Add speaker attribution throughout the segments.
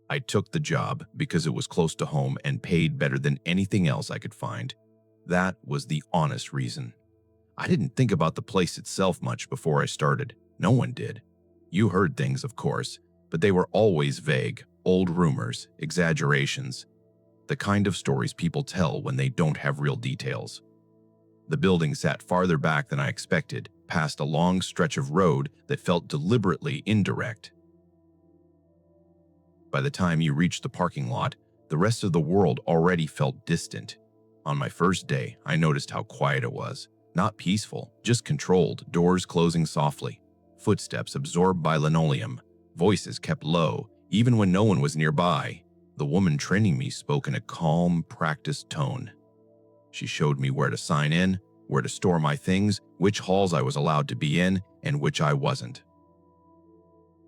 Speaker 1: I took the job because it was close to home and paid better than anything else I could find. That was the honest reason. I didn't think about the place itself much before I started. No one did. You heard things, of course, but they were always vague, old rumors, exaggerations, the kind of stories people tell when they don't have real details. The building sat farther back than I expected, past a long stretch of road that felt deliberately indirect. By the time you reached the parking lot, the rest of the world already felt distant. On my first day, I noticed how quiet it was. Not peaceful, just controlled, doors closing softly, footsteps absorbed by linoleum, voices kept low, even when no one was nearby. The woman training me spoke in a calm, practiced tone. She showed me where to sign in, where to store my things, which halls I was allowed to be in, and which I wasn't.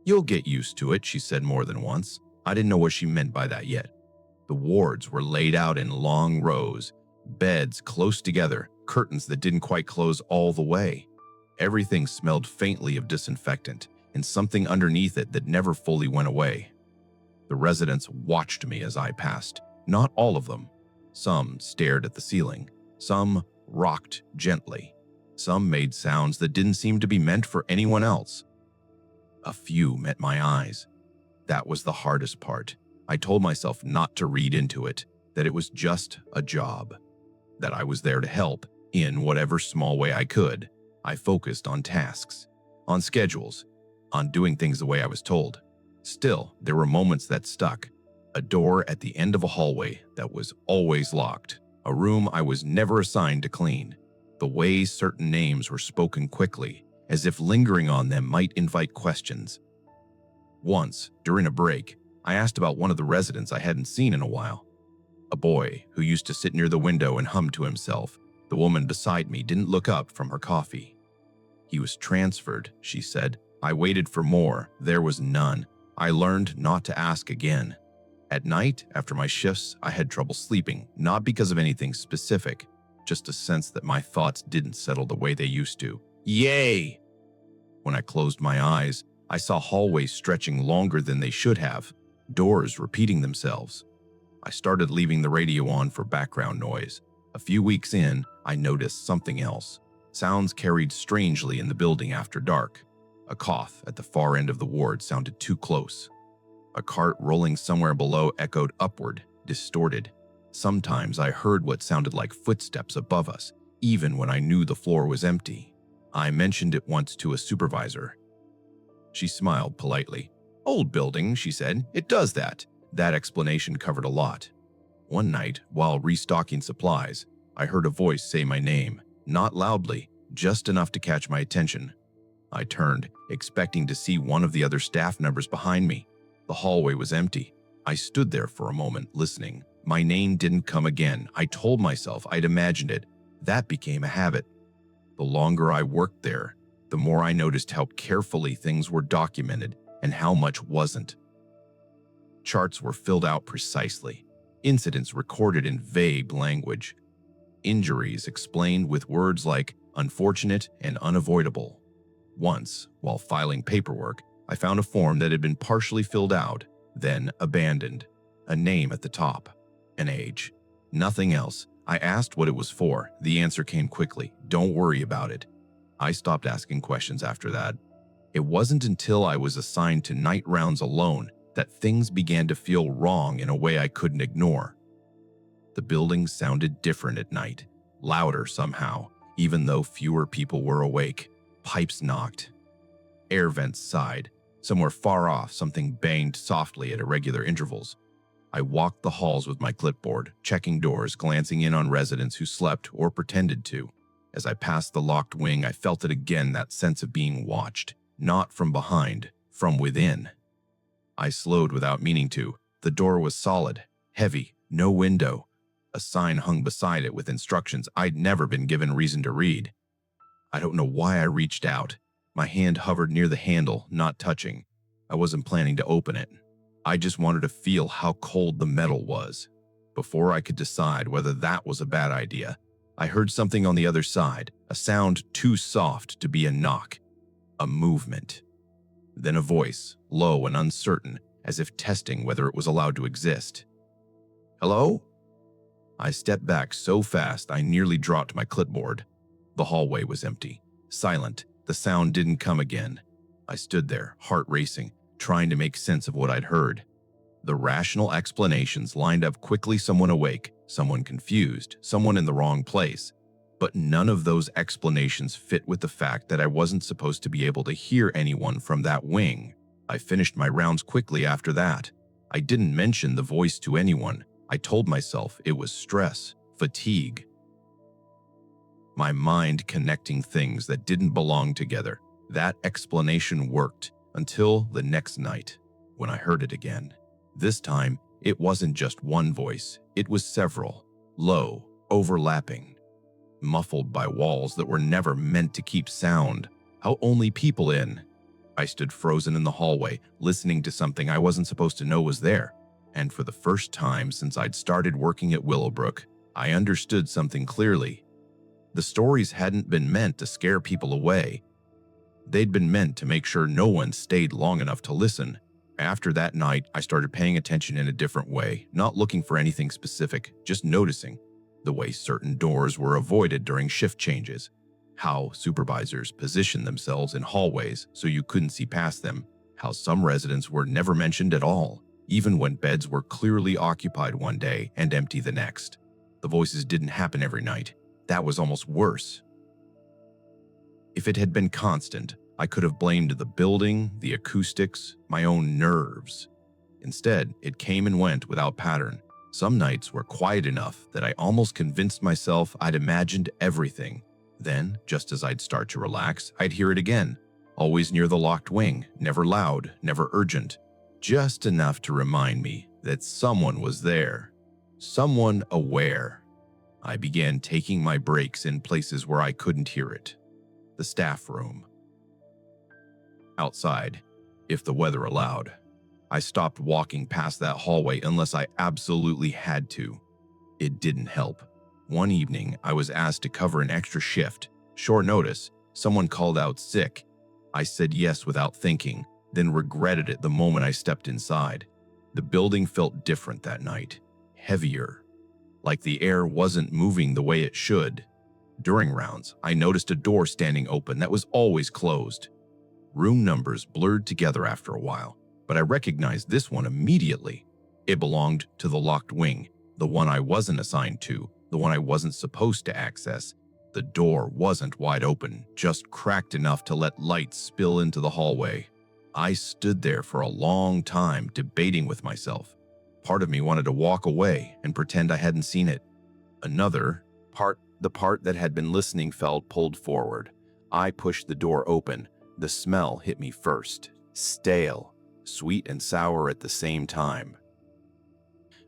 Speaker 1: "You'll get used to it," she said more than once. I didn't know what she meant by that yet. The wards were laid out in long rows, beds close together, curtains that didn't quite close all the way. Everything smelled faintly of disinfectant, and something underneath it that never fully went away. The residents watched me as I passed. Not all of them. Some stared at the ceiling. Some rocked gently. Some made sounds that didn't seem to be meant for anyone else. A few met my eyes. That was the hardest part. I told myself not to read into it, that it was just a job, that I was there to help in whatever small way I could. I focused on tasks, on schedules, on doing things the way I was told. Still, there were moments that stuck. A door at the end of a hallway that was always locked. A room I was never assigned to clean. The way certain names were spoken quickly, as if lingering on them might invite questions. Once, during a break, I asked about one of the residents I hadn't seen in a while. A boy who used to sit near the window and hum to himself. The woman beside me didn't look up from her coffee. "He was transferred," she said. "I waited for more. There was none. I learned not to ask again." At night, after my shifts, I had trouble sleeping, not because of anything specific, just a sense that my thoughts didn't settle the way they used to. Yay! When I closed my eyes, I saw hallways stretching longer than they should have, doors repeating themselves. I started leaving the radio on for background noise. A few weeks in, I noticed something else. Sounds carried strangely in the building after dark. A cough at the far end of the ward sounded too close. A cart rolling somewhere below echoed upward, distorted. Sometimes I heard what sounded like footsteps above us, even when I knew the floor was empty. I mentioned it once to a supervisor. She smiled politely. "Old building," she said. "It does that." That explanation covered a lot. One night, while restocking supplies, I heard a voice say my name, not loudly, just enough to catch my attention. I turned, expecting to see one of the other staff members behind me. The hallway was empty. I stood there for a moment, listening. My name didn't come again. I told myself I'd imagined it. That became a habit. The longer I worked there, the more I noticed how carefully things were documented and how much wasn't. Charts were filled out precisely. Incidents recorded in vague language. Injuries explained with words like unfortunate and unavoidable. Once, while filing paperwork, I found a form that had been partially filled out, then abandoned. A name at the top. An age. Nothing else. I asked what it was for. The answer came quickly. "Don't worry about it." I stopped asking questions after that. It wasn't until I was assigned to night rounds alone that things began to feel wrong in a way I couldn't ignore. The building sounded different at night, louder somehow, even though fewer people were awake. Pipes knocked. Air vents sighed. Somewhere far off, something banged softly at irregular intervals. I walked the halls with my clipboard, checking doors, glancing in on residents who slept or pretended to. As I passed the locked wing, I felt it again, that sense of being watched. Not from behind, from within. I slowed without meaning to. The door was solid, heavy, no window. A sign hung beside it with instructions I'd never been given reason to read. I don't know why I reached out. My hand hovered near the handle, not touching. I wasn't planning to open it. I just wanted to feel how cold the metal was. Before I could decide whether that was a bad idea, I heard something on the other side, a sound too soft to be a knock. A movement. Then a voice, low and uncertain, as if testing whether it was allowed to exist. "Hello?" I stepped back so fast I nearly dropped my clipboard. The hallway was empty, silent. The sound didn't come again. I stood there, heart racing, trying to make sense of what I'd heard. The rational explanations lined up quickly: someone awake, someone confused, someone in the wrong place. But none of those explanations fit with the fact that I wasn't supposed to be able to hear anyone from that wing. I finished my rounds quickly after that. I didn't mention the voice to anyone. I told myself it was stress, fatigue. My mind connecting things that didn't belong together. That explanation worked until the next night, when I heard it again. This time, it wasn't just one voice, it was several, low, overlapping, muffled by walls that were never meant to keep sound. How only people in. I stood frozen in the hallway, listening to something I wasn't supposed to know was there. And for the first time since I'd started working at Willowbrook, I understood something clearly. The stories hadn't been meant to scare people away. They'd been meant to make sure no one stayed long enough to listen. After that night, I started paying attention in a different way, not looking for anything specific, just noticing the way certain doors were avoided during shift changes, how supervisors positioned themselves in hallways so you couldn't see past them, how some residents were never mentioned at all, even when beds were clearly occupied one day and empty the next. The voices didn't happen every night. That was almost worse. If it had been constant, I could have blamed the building, the acoustics, my own nerves. Instead, it came and went without pattern. Some nights were quiet enough that I almost convinced myself I'd imagined everything. Then, just as I'd start to relax, I'd hear it again, always near the locked wing, never loud, never urgent, just enough to remind me that someone was there, someone aware. I began taking my breaks in places where I couldn't hear it. The staff room. Outside, if the weather allowed. I stopped walking past that hallway unless I absolutely had to. It didn't help. One evening, I was asked to cover an extra shift. Short notice, someone called out sick. I said yes without thinking, then regretted it the moment I stepped inside. The building felt different that night, heavier, like the air wasn't moving the way it should. During rounds, I noticed a door standing open that was always closed. Room numbers blurred together after a while, but I recognized this one immediately. It belonged to the locked wing, the one I wasn't assigned to, the one I wasn't supposed to access. The door wasn't wide open, just cracked enough to let light spill into the hallway. I stood there for a long time, debating with myself. Part of me wanted to walk away and pretend I hadn't seen it. Another part, the part that had been listening, felt pulled forward. I pushed the door open. The smell hit me first. Stale, sweet and sour at the same time.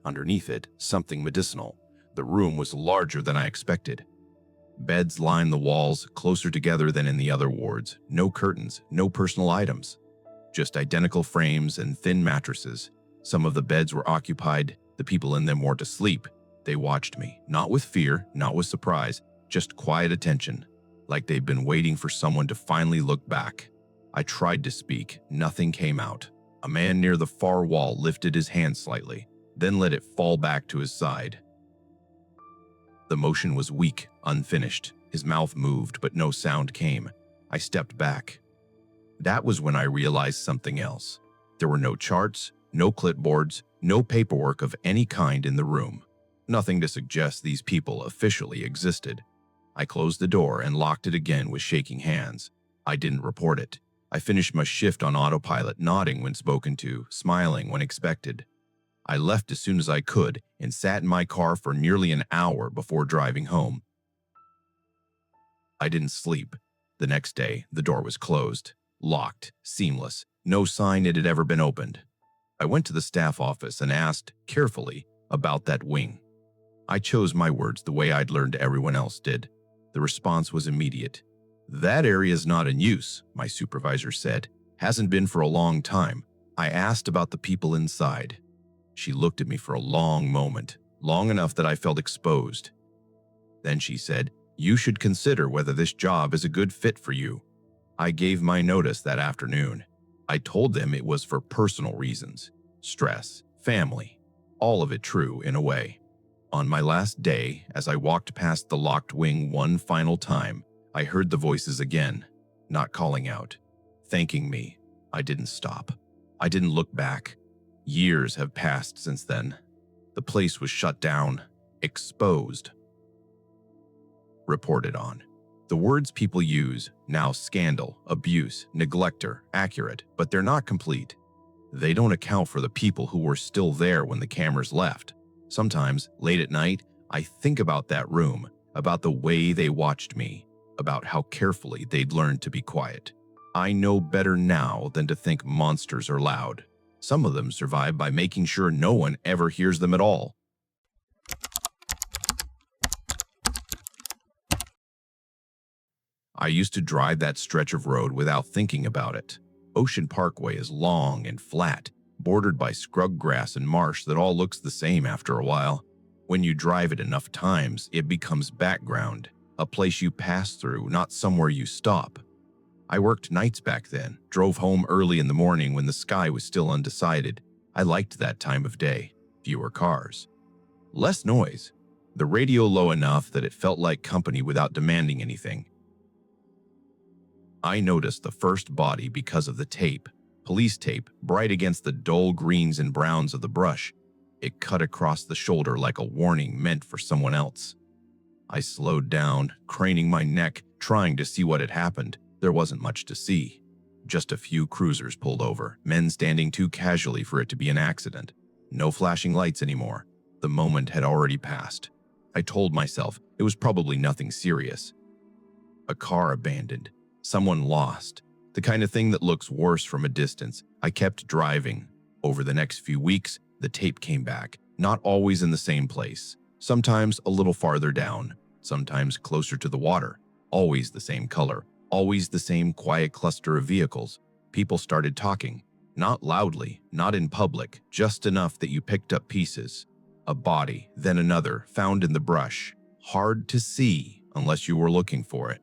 Speaker 1: Underneath it, something medicinal. The room was larger than I expected. Beds lined the walls, closer together than in the other wards. No curtains, no personal items. Just identical frames and thin mattresses. Some of the beds were occupied. The people in them weren't asleep. They watched me, not with fear, not with surprise, just quiet attention, like they'd been waiting for someone to finally look back. I tried to speak. Nothing came out. A man near the far wall lifted his hand slightly, then let it fall back to his side. The motion was weak, unfinished. His mouth moved, but no sound came. I stepped back. That was when I realized something else. There were no charts, no clipboards, no paperwork of any kind in the room. Nothing to suggest these people officially existed. I closed the door and locked it again with shaking hands. I didn't report it. I finished my shift on autopilot, nodding when spoken to, smiling when expected. I left as soon as I could and sat in my car for nearly an hour before driving home. I didn't sleep. The next day, the door was closed, locked, seamless, no sign it had ever been opened. I went to the staff office and asked, carefully, about that wing. I chose my words the way I'd learned everyone else did. The response was immediate. "That area's not in use," my supervisor said. "Hasn't been for a long time." I asked about the people inside. She looked at me for a long moment, long enough that I felt exposed. Then she said, "You should consider whether this job is a good fit for you." I gave my notice that afternoon. I told them it was for personal reasons. stress, family, all of it true in a way. On my last day, as I walked past the locked wing one final time, I heard the voices again, not calling out, thanking me. I didn't stop. I didn't look back. Years have passed since then. The place was shut down, exposed, reported on. The words people use, now scandal, abuse, neglector, accurate, but they're not complete. They don't account for the people who were still there when the cameras left. Sometimes, late at night, I think about that room, about the way they watched me, about how carefully they'd learned to be quiet. I know better now than to think monsters are loud. Some of them survive by making sure no one ever hears them at all. I used to drive that stretch of road without thinking about it. Ocean Parkway is long and flat, bordered by scrub grass and marsh that all looks the same after a while. When you drive it enough times, it becomes background, a place you pass through, not somewhere you stop. I worked nights back then, drove home early in the morning when the sky was still undecided. I liked that time of day. Fewer cars. Less noise. The radio low enough that it felt like company without demanding anything. I noticed the first body because of the tape. Police tape, bright against the dull greens and browns of the brush. It cut across the shoulder like a warning meant for someone else. I slowed down, craning my neck, trying to see what had happened. There wasn't much to see. Just a few cruisers pulled over, men standing too casually for it to be an accident. No flashing lights anymore. The moment had already passed. I told myself it was probably nothing serious. A car abandoned. Someone lost. The kind of thing that looks worse from a distance. I kept driving. Over the next few weeks, the tape came back, not always in the same place. Sometimes a little farther down, sometimes closer to the water. Always the same color, always the same quiet cluster of vehicles. People started talking. Not loudly, not in public, just enough that you picked up pieces. A body, then another, found in the brush. Hard to see unless you were looking for it.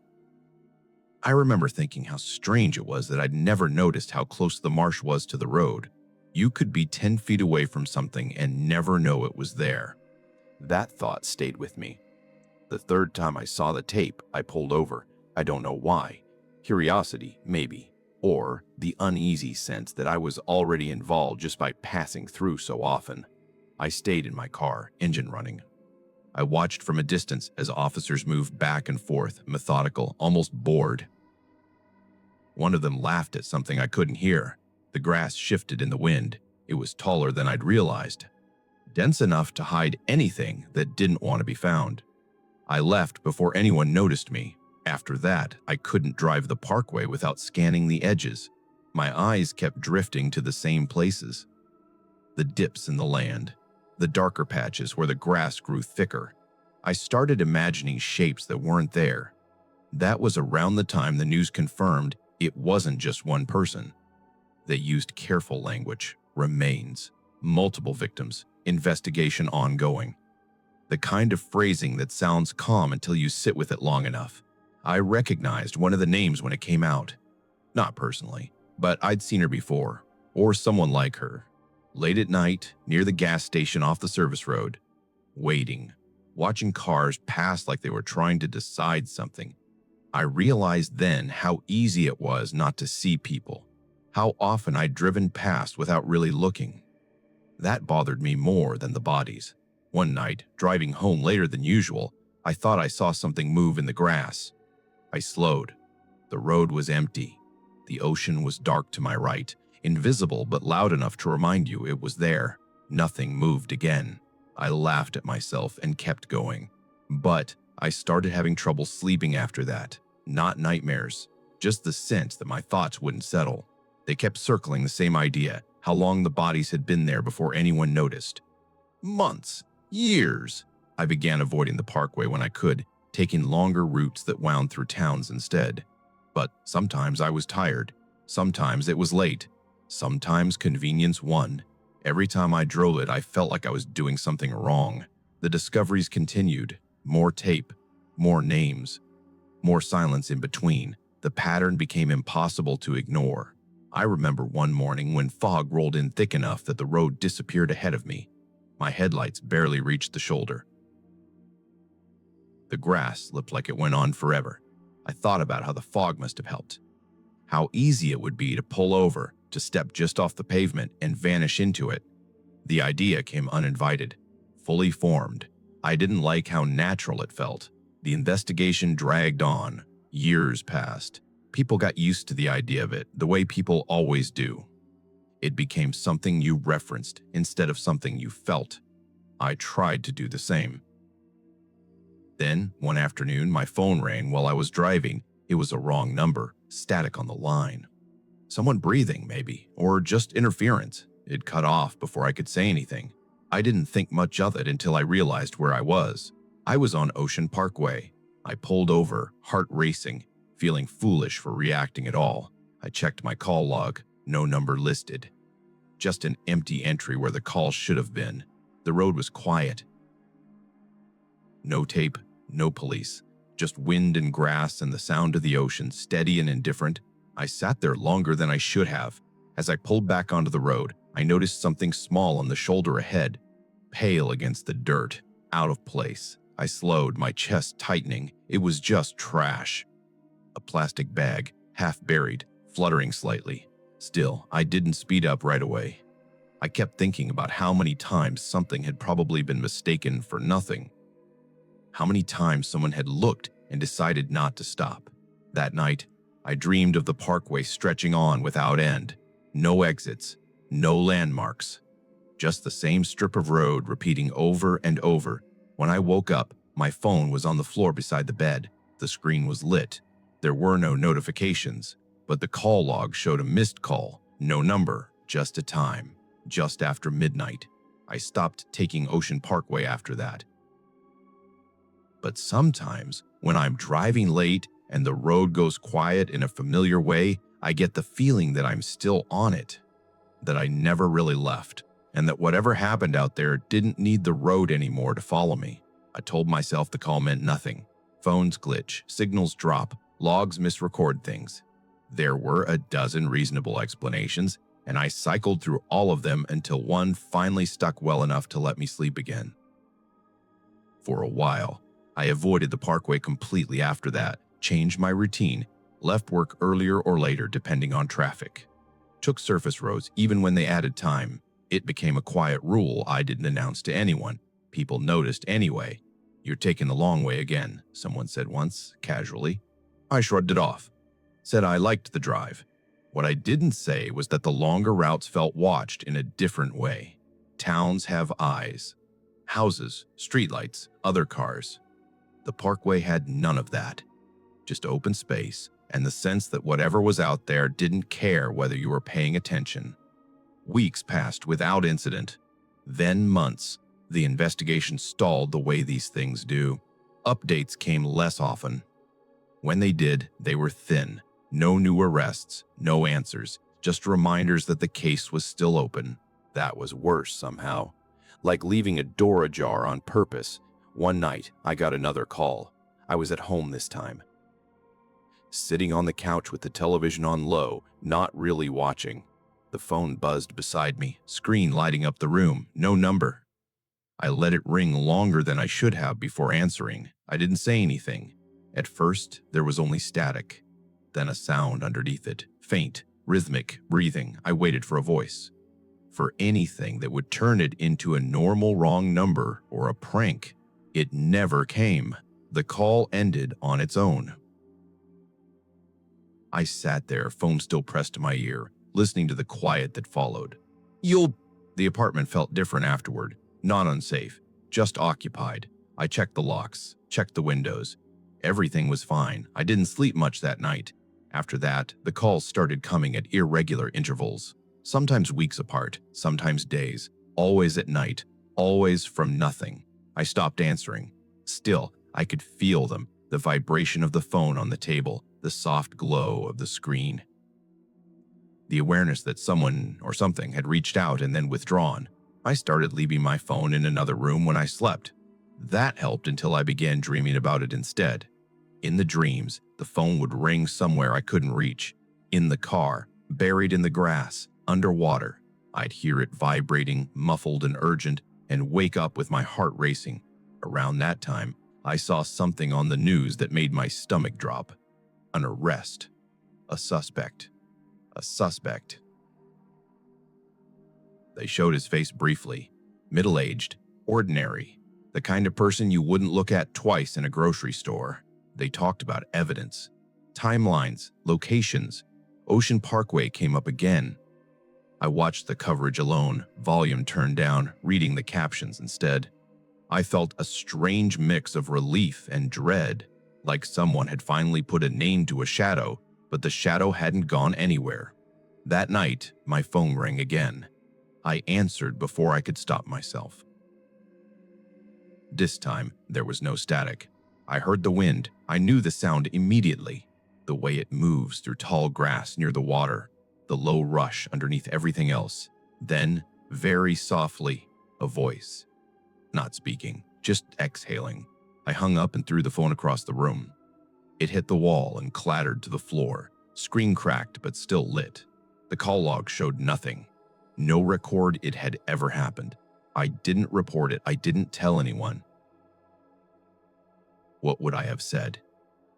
Speaker 1: I remember thinking how strange it was that I'd never noticed how close the marsh was to the road. You could be 10 feet away from something and never know it was there. That thought stayed with me. The third time I saw the tape, I pulled over. I don't know why. Curiosity, maybe. Or the uneasy sense that I was already involved just by passing through so often. I stayed in my car, engine running. I watched from a distance as officers moved back and forth, methodical, almost bored. One of them laughed at something I couldn't hear. The grass shifted in the wind. It was taller than I'd realized. Dense enough to hide anything that didn't want to be found. I left before anyone noticed me. After that, I couldn't drive the parkway without scanning the edges. My eyes kept drifting to the same places. The dips in the land. The darker patches where the grass grew thicker. I started imagining shapes that weren't there. That was around the time the news confirmed it wasn't just one person. They used careful language, remains, multiple victims, investigation ongoing. The kind of phrasing that sounds calm until you sit with it long enough. I recognized one of the names when it came out. Not personally, but I'd seen her before, or someone like her. Late at night, near the gas station off the service road, waiting, watching cars pass like they were trying to decide something. I realized then how easy it was not to see people, how often I'd driven past without really looking. That bothered me more than the bodies. One night, driving home later than usual, I thought I saw something move in the grass. I slowed. The road was empty. The ocean was dark to my right, invisible but loud enough to remind you it was there. Nothing moved again. I laughed at myself and kept going. But I started having trouble sleeping after that. Not nightmares, just the sense that my thoughts wouldn't settle. They kept circling the same idea, how long the bodies had been there before anyone noticed. Months, years. I began avoiding the parkway when I could, taking longer routes that wound through towns instead. But sometimes I was tired. Sometimes it was late. Sometimes convenience won. Every time I drove it, I felt like I was doing something wrong. The discoveries continued. More tape, more names, more silence in between. The pattern became impossible to ignore. I remember one morning when fog rolled in thick enough that the road disappeared ahead of me. My headlights barely reached the shoulder. The grass looked like it went on forever. I thought about how the fog must have helped. How easy it would be to pull over, to step just off the pavement and vanish into it. The idea came uninvited, fully formed. I didn't like how natural it felt. The investigation dragged on. Years passed. People got used to the idea of it, the way people always do. It became something you referenced instead of something you felt. I tried to do the same. Then, one afternoon, my phone rang while I was driving. It was a wrong number, static on the line. Someone breathing, maybe, or just interference. It cut off before I could say anything. I didn't think much of it until I realized where I was. I was on Ocean Parkway. I pulled over, heart racing, feeling foolish for reacting at all. I checked my call log, no number listed. Just an empty entry where the call should have been. The road was quiet. No tape, no police, just wind and grass and the sound of the ocean, steady and indifferent. I sat there longer than I should have. As I pulled back onto the road, I noticed something small on the shoulder ahead, pale against the dirt, out of place. I slowed, my chest tightening. It was just trash. A plastic bag, half buried, fluttering slightly. Still, I didn't speed up right away. I kept thinking about how many times something had probably been mistaken for nothing. How many times someone had looked and decided not to stop. That night, I dreamed of the parkway stretching on without end. No exits, no landmarks. Just the same strip of road repeating over and over. When I woke up, my phone was on the floor beside the bed. The screen was lit. There were no notifications, but the call log showed a missed call. No number, just a time. Just after midnight. I stopped taking Ocean Parkway after that. But sometimes, when I'm driving late and the road goes quiet in a familiar way, I get the feeling that I'm still on it, that I never really left, and that whatever happened out there didn't need the road anymore to follow me. I told myself the call meant nothing. Phones glitch, signals drop, logs misrecord things. There were a dozen reasonable explanations, and I cycled through all of them until one finally stuck well enough to let me sleep again. For a while, I avoided the parkway completely after that, changed my routine, left work earlier or later depending on traffic. Took surface roads even when they added time. It became a quiet rule I didn't announce to anyone. People noticed anyway. "You're taking the long way again," someone said once, casually. I shrugged it off. Said I liked the drive. What I didn't say was that the longer routes felt watched in a different way. Towns have eyes. Houses, streetlights, other cars. The parkway had none of that. Just open space and the sense that whatever was out there didn't care whether you were paying attention. Weeks passed without incident. Then months. The investigation stalled the way these things do. Updates came less often. When they did, they were thin. No new arrests, no answers, just reminders that the case was still open. That was worse somehow. Like leaving a door ajar on purpose. One night, I got another call. I was at home this time. Sitting on the couch with the television on low, not really watching. The phone buzzed beside me, screen lighting up the room, no number. I let it ring longer than I should have before answering. I didn't say anything. At first, there was only static. Then a sound underneath it, faint, rhythmic, breathing. I waited for a voice. For anything that would turn it into a normal wrong number or a prank. It never came. The call ended on its own. I sat there, phone still pressed to my ear, listening to the quiet that followed. The apartment felt different afterward. Not unsafe, just occupied. I checked the locks, checked the windows. Everything was fine. I didn't sleep much that night. After that, the calls started coming at irregular intervals. Sometimes weeks apart, sometimes days. Always at night, always from nothing. I stopped answering. Still, I could feel them, the vibration of the phone on the table, the soft glow of the screen. The awareness that someone or something had reached out and then withdrawn. I started leaving my phone in another room when I slept. That helped until I began dreaming about it instead. In the dreams, the phone would ring somewhere I couldn't reach. In the car, buried in the grass, underwater. I'd hear it vibrating, muffled and urgent, and wake up with my heart racing. Around that time, I saw something on the news that made my stomach drop. An arrest. A suspect. A suspect. They showed his face briefly. Middle-aged, ordinary, the kind of person you wouldn't look at twice in a grocery store. They talked about evidence, timelines, locations. Ocean Parkway came up again. I watched the coverage alone, volume turned down, reading the captions instead. I felt a strange mix of relief and dread, like someone had finally put a name to a shadow, but the shadow hadn't gone anywhere. That night, my phone rang again. I answered before I could stop myself. This time, there was no static. I heard the wind. I knew the sound immediately. The way it moves through tall grass near the water, the low rush underneath everything else. Then, very softly, a voice. Not speaking, just exhaling. I hung up and threw the phone across the room. It hit the wall and clattered to the floor. Screen cracked but still lit. The call log showed nothing. No record it had ever happened. I didn't report it. I didn't tell anyone. What would I have said?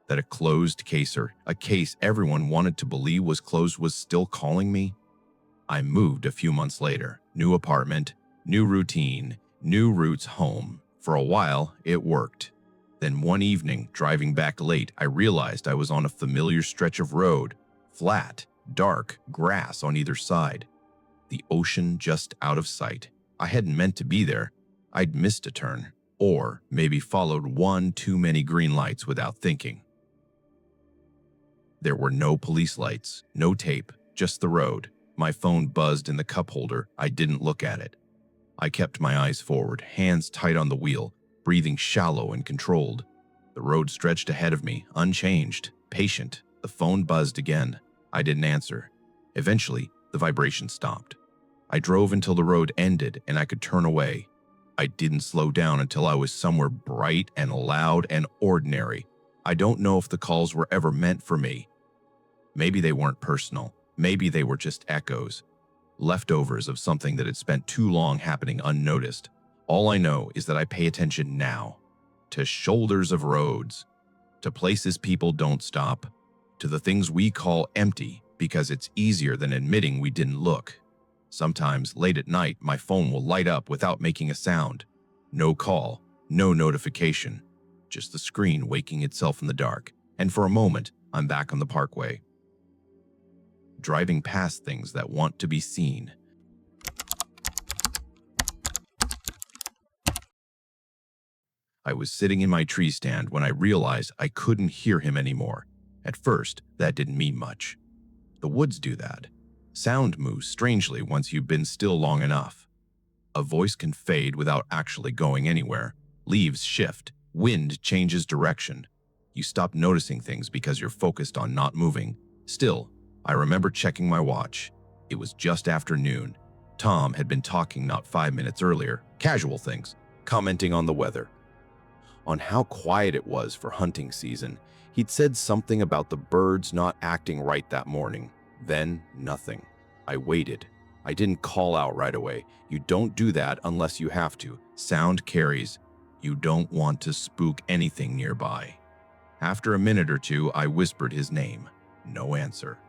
Speaker 1: That a closed caser, a case everyone wanted to believe was closed, was still calling me? I moved a few months later. New apartment, new routine, new routes home. For a while, it worked. Then one evening, driving back late, I realized I was on a familiar stretch of road. Flat, dark, grass on either side. The ocean just out of sight. I hadn't meant to be there. I'd missed a turn, or maybe followed one too many green lights without thinking. There were no police lights, no tape, just the road. My phone buzzed in the cup holder. I didn't look at it. I kept my eyes forward, hands tight on the wheel, breathing shallow and controlled. The road stretched ahead of me, unchanged, patient. The phone buzzed again. I didn't answer. Eventually, the vibration stopped. I drove until the road ended and I could turn away. I didn't slow down until I was somewhere bright and loud and ordinary. I don't know if the calls were ever meant for me. Maybe they weren't personal. Maybe they were just echoes, leftovers of something that had spent too long happening unnoticed. All I know is that I pay attention now, to shoulders of roads, to places people don't stop, to the things we call empty because it's easier than admitting we didn't look. Sometimes, late at night, my phone will light up without making a sound. No call, no notification, just the screen waking itself in the dark. And for a moment, I'm back on the parkway, driving past things that want to be seen. I was sitting in my tree stand when I realized I couldn't hear him anymore. At first, that didn't mean much. The woods do that. Sound moves strangely once you've been still long enough. A voice can fade without actually going anywhere. Leaves shift. Wind changes direction. You stop noticing things because you're focused on not moving. Still, I remember checking my watch. It was just after noon. Tom had been talking not 5 minutes earlier, casual things, commenting on the weather, on how quiet it was for hunting season. He'd said something about the birds not acting right that morning. Then, nothing. I waited. I didn't call out right away. You don't do that unless you have to. Sound carries. You don't want to spook anything nearby. After a minute or two, I whispered his name. No answer.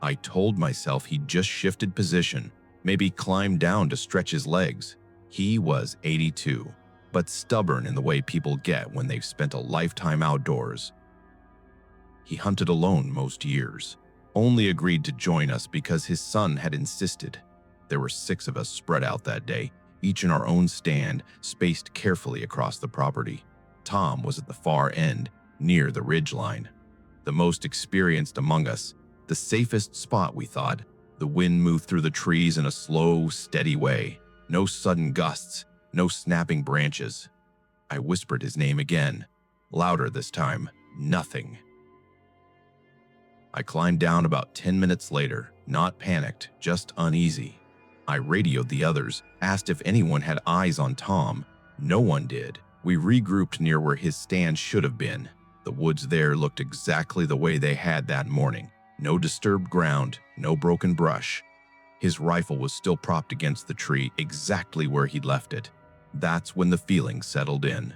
Speaker 1: I told myself he'd just shifted position, maybe climbed down to stretch his legs. He was 82, but stubborn in the way people get when they've spent a lifetime outdoors. He hunted alone most years. Only agreed to join us because his son had insisted. There were 6 of us spread out that day, each in our own stand, spaced carefully across the property. Tom was at the far end, near the ridgeline. The most experienced among us, the safest spot, we thought. The wind moved through the trees in a slow, steady way. No sudden gusts, no snapping branches. I whispered his name again, louder this time. Nothing. I climbed down about 10 minutes later, not panicked, just uneasy. I radioed the others, asked if anyone had eyes on Tom. No one did. We regrouped near where his stand should have been. The woods there looked exactly the way they had that morning. No disturbed ground, no broken brush. His rifle was still propped against the tree, exactly where he'd left it. That's when the feeling settled in.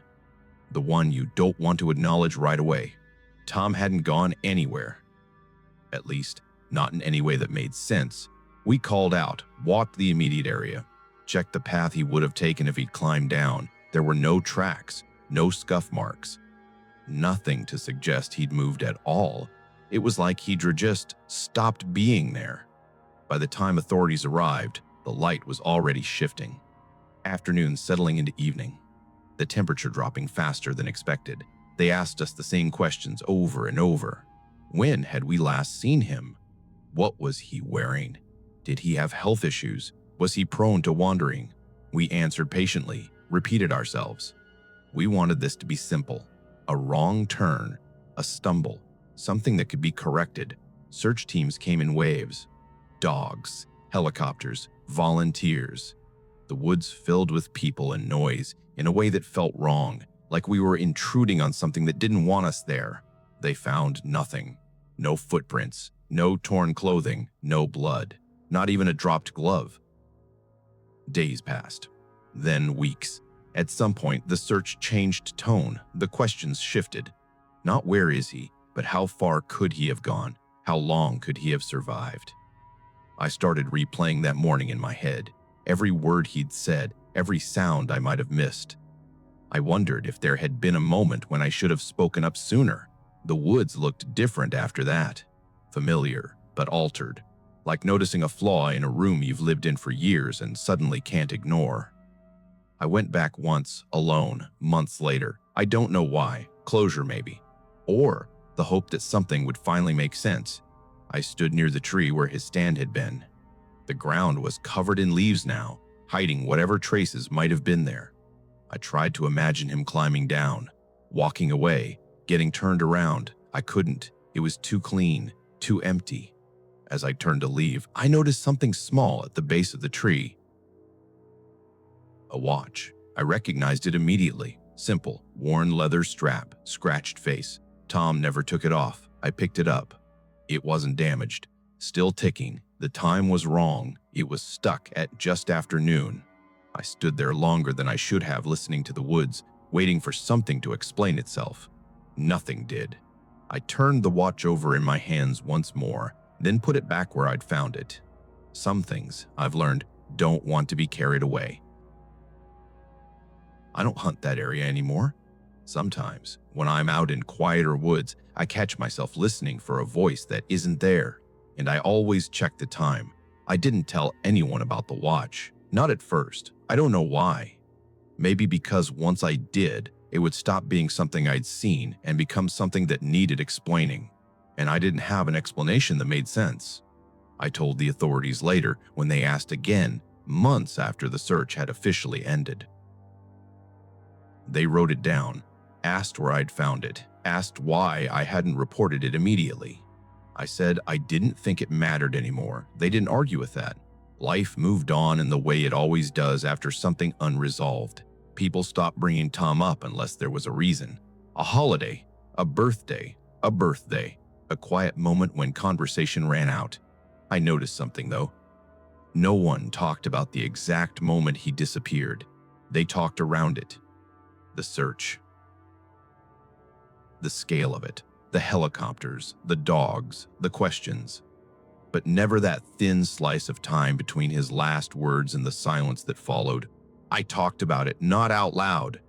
Speaker 1: The one you don't want to acknowledge right away. Tom hadn't gone anywhere. At least, not in any way that made sense. We called out, walked the immediate area, checked the path he would have taken if he'd climbed down. There were no tracks, no scuff marks. Nothing to suggest he'd moved at all. It was like he'd just stopped being there. By the time authorities arrived, the light was already shifting. Afternoon settling into evening. The temperature dropping faster than expected. They asked us the same questions over and over. When had we last seen him? What was he wearing? Did he have health issues? Was he prone to wandering? We answered patiently, repeated ourselves. We wanted this to be simple. A wrong turn, a stumble, something that could be corrected. Search teams came in waves. Dogs, helicopters, volunteers. The woods filled with people and noise in a way that felt wrong, like we were intruding on something that didn't want us there. They found nothing. No footprints, no torn clothing, no blood, not even a dropped glove. Days passed, then weeks. At some point, the search changed tone. The questions shifted. Not where is he, but how far could he have gone? How long could he have survived? I started replaying that morning in my head. Every word he'd said, every sound I might have missed. I wondered if there had been a moment when I should have spoken up sooner. The woods looked different after that. Familiar, but altered. Like noticing a flaw in a room you've lived in for years and suddenly can't ignore. I went back once, alone, months later. I don't know why. Closure maybe. Or the hope that something would finally make sense. I stood near the tree where his stand had been. The ground was covered in leaves now, hiding whatever traces might have been there. I tried to imagine him climbing down, walking away, getting turned around. I couldn't. It was too clean, too empty. As I turned to leave, I noticed something small at the base of the tree. A watch. I recognized it immediately. Simple, worn leather strap, scratched face. Tom never took it off. I picked it up. It wasn't damaged. Still ticking. The time was wrong. It was stuck at just after noon. I stood there longer than I should have, listening to the woods, waiting for something to explain itself. Nothing did. I turned the watch over in my hands once more, then put it back where I'd found it. Some things, I've learned, don't want to be carried away. I don't hunt that area anymore. Sometimes, when I'm out in quieter woods, I catch myself listening for a voice that isn't there, and I always check the time. I didn't tell anyone about the watch. Not at first. I don't know why. Maybe because once I did, it would stop being something I'd seen and become something that needed explaining. And I didn't have an explanation that made sense. I told the authorities later when they asked again, months after the search had officially ended. They wrote it down, asked where I'd found it, asked why I hadn't reported it immediately. I said I didn't think it mattered anymore. They didn't argue with that. Life moved on in the way it always does after something unresolved. People stopped bringing Tom up unless there was a reason. A holiday, a birthday, a quiet moment when conversation ran out. I noticed something though. No one talked about the exact moment he disappeared. They talked around it. The search. The scale of it. The helicopters, the dogs, the questions. But never that thin slice of time between his last words and the silence that followed. I talked about it, not out loud,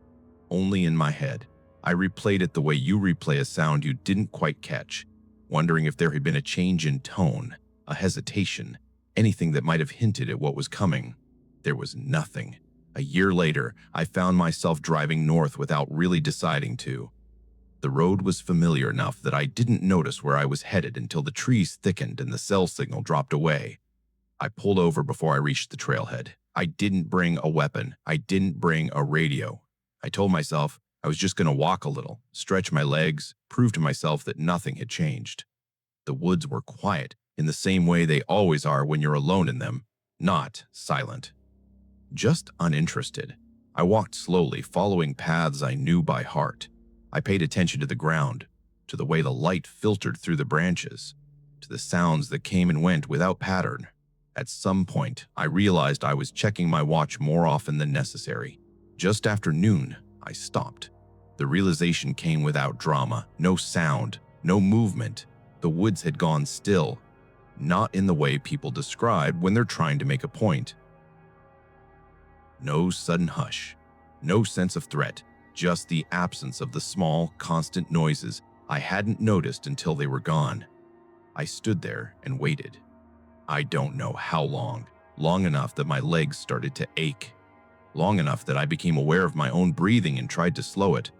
Speaker 1: only in my head. I replayed it the way you replay a sound you didn't quite catch, wondering if there had been a change in tone, a hesitation, anything that might have hinted at what was coming. There was nothing. A year later, I found myself driving north without really deciding to. The road was familiar enough that I didn't notice where I was headed until the trees thickened and the cell signal dropped away. I pulled over before I reached the trailhead. I didn't bring a weapon. I didn't bring a radio. I told myself I was just going to walk a little, stretch my legs, prove to myself that nothing had changed. The woods were quiet in the same way they always are when you're alone in them, not silent. Just uninterested. I walked slowly, following paths I knew by heart. I paid attention to the ground, to the way the light filtered through the branches. to the sounds that came and went without pattern. At some point, I realized I was checking my watch more often than necessary. Just after noon, I stopped. The realization came without drama, no sound, no movement. The woods had gone still, not in the way people describe when they're trying to make a point. No sudden hush, no sense of threat, just the absence of the small, constant noises I hadn't noticed until they were gone. I stood there and waited. I don't know how long enough that my legs started to ache, long enough that I became aware of my own breathing and tried to slow it.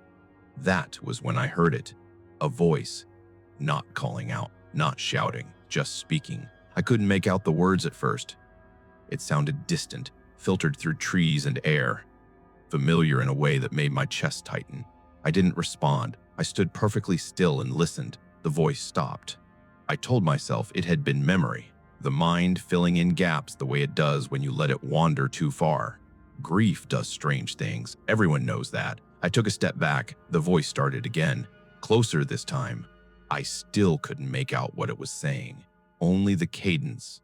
Speaker 1: That was when I heard it, a voice, not calling out, not shouting, just speaking. I couldn't make out the words at first. It sounded distant, filtered through trees and air, familiar in a way that made my chest tighten. I didn't respond. I stood perfectly still and listened. The voice stopped. I told myself it had been memory, the mind filling in gaps the way it does when you let it wander too far. Grief does strange things. Everyone knows that. I took a step back. The voice started again, closer this time. I still couldn't make out what it was saying. Only the cadence,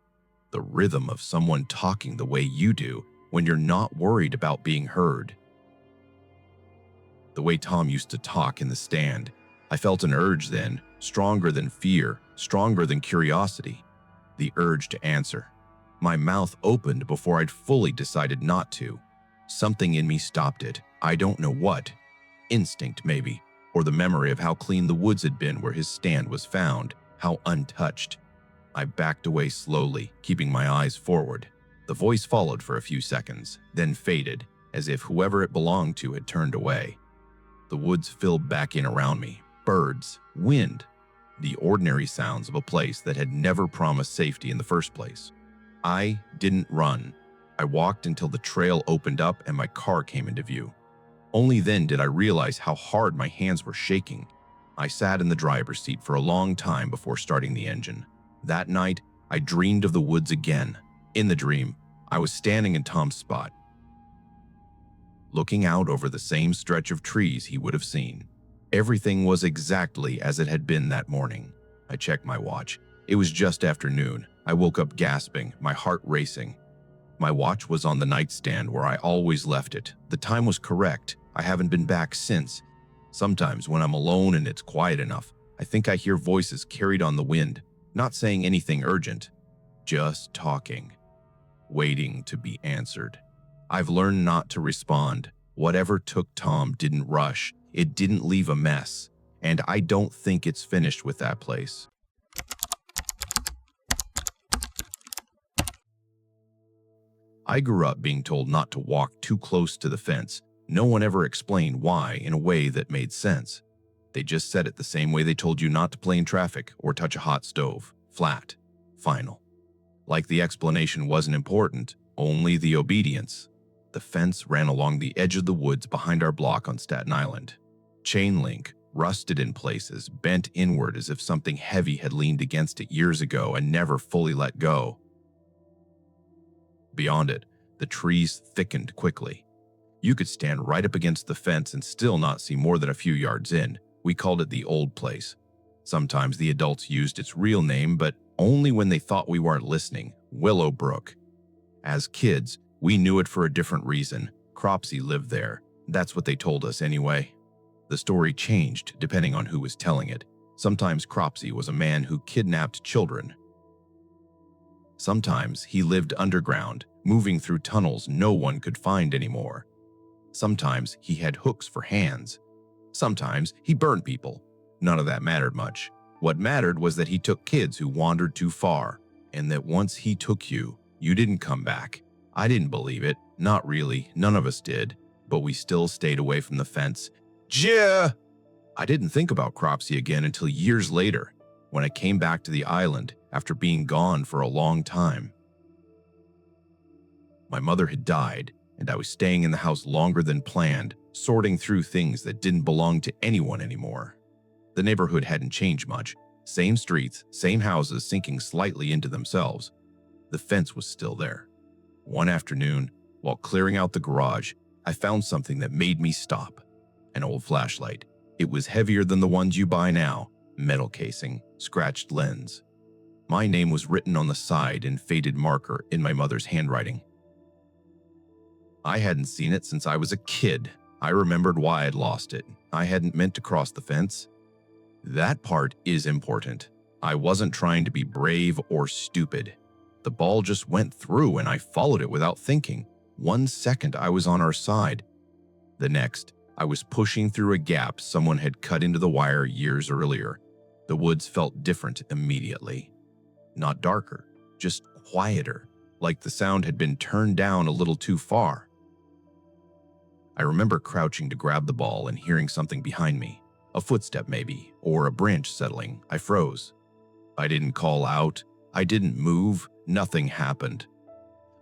Speaker 1: the rhythm of someone talking the way you do when you're not worried about being heard. The way Tom used to talk in the stand. I felt an urge then, stronger than fear, stronger than curiosity. The urge to answer. My mouth opened before I'd fully decided not to. Something in me stopped it. I don't know what. Instinct, maybe, or the memory of how clean the woods had been where his stand was found, how untouched. I backed away slowly, keeping my eyes forward. The voice followed for a few seconds, then faded, as if whoever it belonged to had turned away. The woods filled back in around me. Birds, wind, the ordinary sounds of a place that had never promised safety in the first place. I didn't run. I walked until the trail opened up and my car came into view. Only then did I realize how hard my hands were shaking. I sat in the driver's seat for a long time before starting the engine. That night, I dreamed of the woods again. In the dream, I was standing in Tom's spot, looking out over the same stretch of trees he would have seen. Everything was exactly as it had been that morning. I checked my watch. It was just after noon. I woke up gasping, my heart racing. My watch was on the nightstand where I always left it. The time was correct. I haven't been back since. Sometimes when I'm alone and it's quiet enough, I think I hear voices carried on the wind, not saying anything urgent, just talking, waiting to be answered. I've learned not to respond. Whatever took Tom didn't rush. It didn't leave a mess. And I don't think it's finished with that place. I grew up being told not to walk too close to the fence. No one ever explained why in a way that made sense. They just said it the same way they told you not to play in traffic or touch a hot stove. Flat. Final. Like the explanation wasn't important, only the obedience. The fence ran along the edge of the woods behind our block on Staten Island. Chain link, rusted in places, bent inward as if something heavy had leaned against it years ago and never fully let go. Beyond it, the trees thickened quickly. You could stand right up against the fence and still not see more than a few yards in. We called it the old place. Sometimes the adults used its real name, but only when they thought we weren't listening. Willowbrook. As kids, we knew it for a different reason. Cropsey lived there. That's what they told us anyway. The story changed depending on who was telling it. Sometimes Cropsey was a man who kidnapped children. Sometimes he lived underground, moving through tunnels no one could find anymore. Sometimes he had hooks for hands. Sometimes he burned people. None of that mattered much. What mattered was that he took kids who wandered too far, and that once he took you, you didn't come back. I didn't believe it. Not really. None of us did. But we still stayed away from the fence. Yeah! I didn't think about Cropsey again until years later, when I came back to the island after being gone for a long time. My mother had died, and I was staying in the house longer than planned, sorting through things that didn't belong to anyone anymore. The neighborhood hadn't changed much. Same streets, same houses sinking slightly into themselves. The fence was still there. One afternoon, while clearing out the garage, I found something that made me stop. An old flashlight. It was heavier than the ones you buy now. Metal casing, scratched lens. My name was written on the side in faded marker in my mother's handwriting. I hadn't seen it since I was a kid. I remembered why I'd lost it. I hadn't meant to cross the fence. That part is important. I wasn't trying to be brave or stupid. The ball just went through and I followed it without thinking. 1 second I was on our side. The next, I was pushing through a gap someone had cut into the wire years earlier. The woods felt different immediately. Not darker, just quieter, like the sound had been turned down a little too far. I remember crouching to grab the ball and hearing something behind me. A footstep maybe, or a branch settling. I froze. I didn't call out. I didn't move. Nothing happened.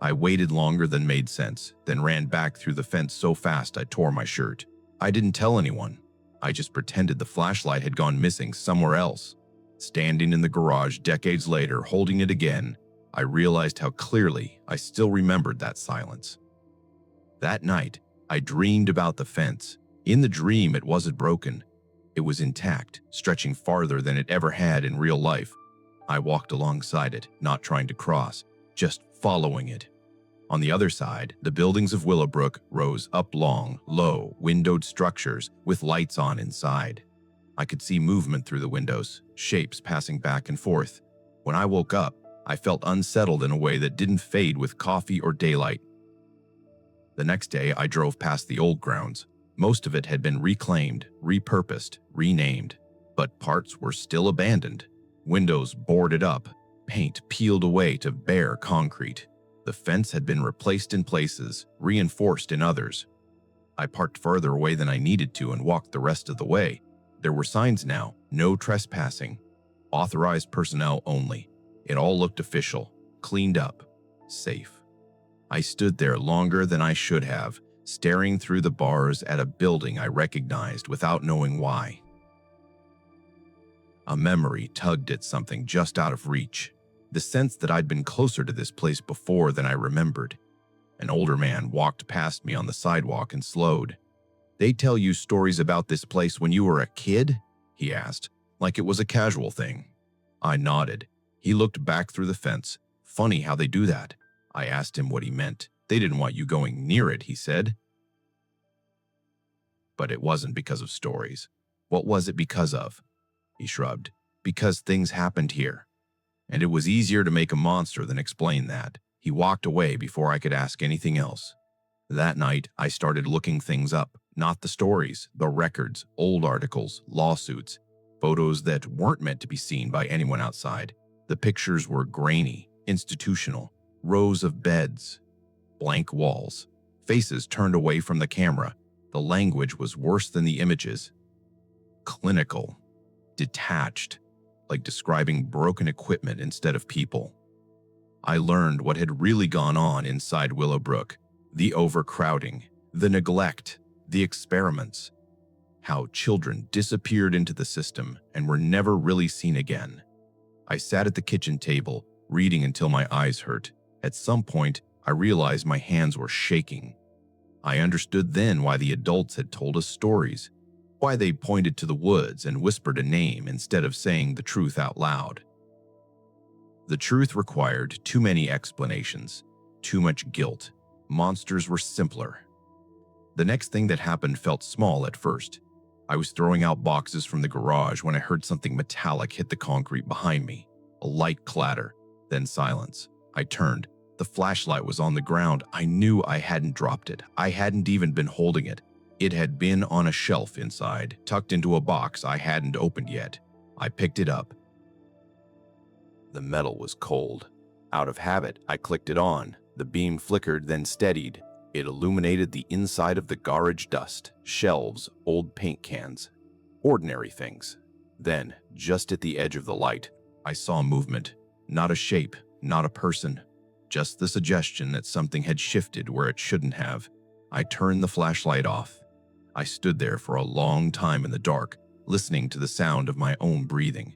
Speaker 1: I waited longer than made sense, then ran back through the fence so fast I tore my shirt. I didn't tell anyone. I just pretended the flashlight had gone missing somewhere else. Standing in the garage decades later, holding it again, I realized how clearly I still remembered that silence. That night, I dreamed about the fence. In the dream, it wasn't broken. It was intact, stretching farther than it ever had in real life. I walked alongside it, not trying to cross, just following it. On the other side, the buildings of Willowbrook rose up long, low, windowed structures with lights on inside. I could see movement through the windows, shapes passing back and forth. When I woke up, I felt unsettled in a way that didn't fade with coffee or daylight. The next day, I drove past the old grounds. Most of it had been reclaimed, repurposed, renamed, but parts were still abandoned. Windows boarded up, paint peeled away to bare concrete. The fence had been replaced in places, reinforced in others. I parked further away than I needed to and walked the rest of the way. There were signs now, no trespassing, authorized personnel only. It all looked official, cleaned up, safe. I stood there longer than I should have, staring through the bars at a building I recognized without knowing why. A memory tugged at something just out of reach, the sense that I'd been closer to this place before than I remembered. An older man walked past me on the sidewalk and slowed. "They tell you stories about this place when you were a kid?" he asked, like it was a casual thing. I nodded. He looked back through the fence. "Funny how they do that." I asked him what he meant. "They didn't want you going near it," he said. But it wasn't because of stories. What was it because of? He shrugged. "Because things happened here. And it was easier to make a monster than explain that." He walked away before I could ask anything else. That night, I started looking things up. Not the stories, the records, old articles, lawsuits, photos that weren't meant to be seen by anyone outside. The pictures were grainy, institutional, rows of beds, blank walls, faces turned away from the camera. The language was worse than the images. Clinical, detached, like describing broken equipment instead of people. I learned what had really gone on inside Willowbrook, the overcrowding, the neglect, the experiments, how children disappeared into the system and were never really seen again. I sat at the kitchen table, reading until my eyes hurt. At some point, I realized my hands were shaking. I understood then why the adults had told us stories, why they pointed to the woods and whispered a name instead of saying the truth out loud. The truth required too many explanations, too much guilt. Monsters were simpler. The next thing that happened felt small at first. I was throwing out boxes from the garage when I heard something metallic hit the concrete behind me. A light clatter, then silence. I turned. The flashlight was on the ground. I knew I hadn't dropped it. I hadn't even been holding it. It had been on a shelf inside, tucked into a box I hadn't opened yet. I picked it up. The metal was cold. Out of habit, I clicked it on. The beam flickered, then steadied. It illuminated the inside of the garage dust, shelves, old paint cans, ordinary things. Then, just at the edge of the light, I saw movement. Not a shape, not a person, just the suggestion that something had shifted where it shouldn't have. I turned the flashlight off. I stood there for a long time in the dark, listening to the sound of my own breathing.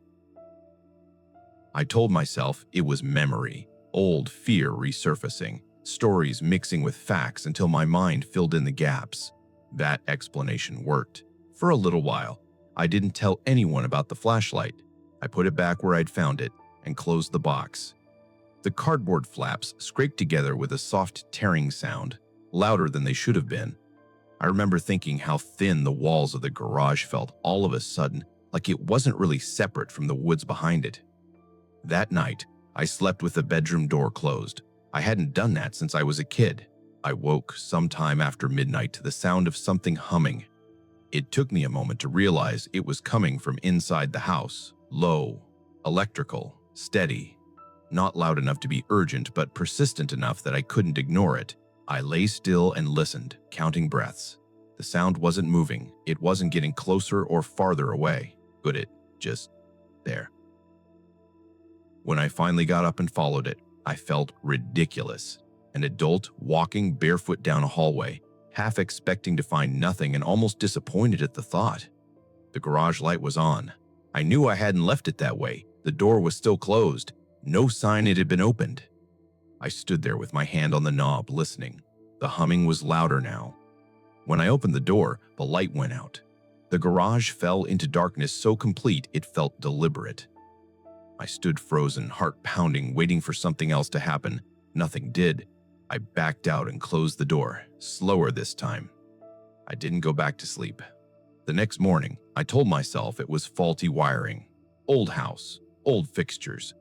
Speaker 1: I told myself it was memory, old fear resurfacing, stories mixing with facts until my mind filled in the gaps. That explanation worked. For a little while, I didn't tell anyone about the flashlight. I put it back where I'd found it, and closed the box. The cardboard flaps scraped together with a soft tearing sound, louder than they should have been. I remember thinking how thin the walls of the garage felt all of a sudden, like it wasn't really separate from the woods behind it. That night, I slept with the bedroom door closed. I hadn't done that since I was a kid. I woke sometime after midnight to the sound of something humming. It took me a moment to realize it was coming from inside the house. Low, electrical, steady. Not loud enough to be urgent, but persistent enough that I couldn't ignore it. I lay still and listened, counting breaths. The sound wasn't moving. It wasn't getting closer or farther away. But it just there. When I finally got up and followed it, I felt ridiculous. An adult walking barefoot down a hallway, half expecting to find nothing and almost disappointed at the thought. The garage light was on. I knew I hadn't left it that way. The door was still closed. No sign it had been opened. I stood there with my hand on the knob, listening. The humming was louder now. When I opened the door, the light went out. The garage fell into darkness so complete it felt deliberate. I stood frozen, heart pounding, waiting for something else to happen. Nothing did. I backed out and closed the door, slower this time. I didn't go back to sleep. The next morning, I told myself it was faulty wiring. Old house, old fixtures.